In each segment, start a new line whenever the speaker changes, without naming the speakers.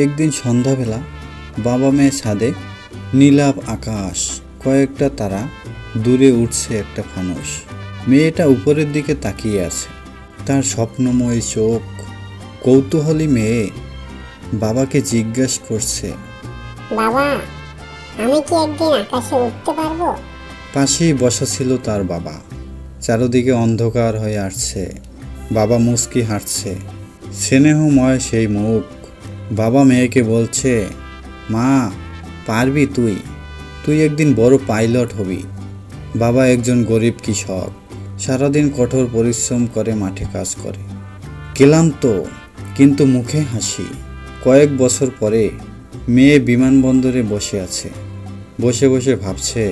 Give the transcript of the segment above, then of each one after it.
একদিন সন্ধ্যাবেলা বাবা মেয়ে ছাদে, নীলাভ আকাশ, কয়েকটা তারা, দূরে উঠছে একটা ফানুস। মেয়েটা উপরের দিকে তাকিয়ে আছে, তার স্বপ্নময় চোখ। কৌতূহলী মেয়ে বাবাকে জিজ্ঞাসা করছে,
বাবা, আমি কি একদিন আকাশে উঠতে পারবো?
পাশেই বসা ছিল তার বাবা। চারদিকে অন্ধকার হয়ে আসছে। বাবা মুচকি হাঁটছে, স্নেহময় সেই মুখ। বাবা মেয়েকে বলছে, মা, পারবি তুই, তুই একদিন বড় পাইলট হবি। বাবা একজন গরিব কৃষক, সারাদিন কঠোর পরিশ্রম করে মাঠে কাজ করে, ক্লান্ত কিন্তু মুখে হাসি। কয়েক বছর পরে মেয়ে বিমানবন্দরে বসে আছে, বসে বসে ভাবছে,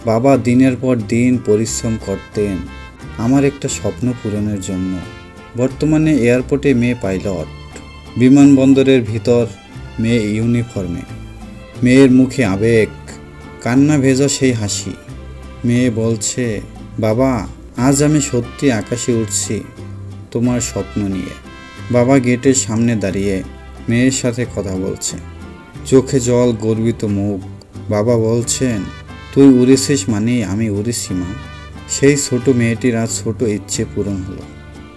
বাবা দিনের পর দিন পরিশ্রম করতেন আমার একটা স্বপ্ন পূরণের জন্য। বর্তমানে এয়ারপোর্টে মেয়ে পাইলট, বিমানবন্দরের ভিতর মেয়ে ইউনিফর্মে। মেয়ের মুখে আবেগ, কান্না ভেজা সেই হাসি। মেয়ে বলছে, বাবা, আজ আমি সত্যি আকাশে উঠছি তোমার স্বপ্ন নিয়ে। বাবা গেটের সামনে দাঁড়িয়ে মেয়ের সাথে কথা বলছে, চোখে জল, গর্বিত মুখ। বাবা বলছেন, তুই উড়েছিস মানে আমি উড়েছি মা। সেই ছোট মেয়েটির আজ ছোট ইচ্ছে পূরণ হলো।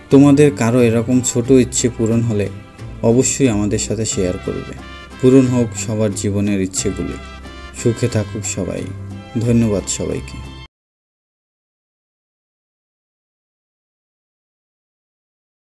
তোমাদের কারো এরকম ছোট ইচ্ছে পূরণ হলে অবশ্যই আমাদের সাথে শেয়ার করবে। পূরণ হোক সবার জীবনের ইচ্ছেগুলি। সুখে থাকুক সবাই। ধন্যবাদ সবাইকে।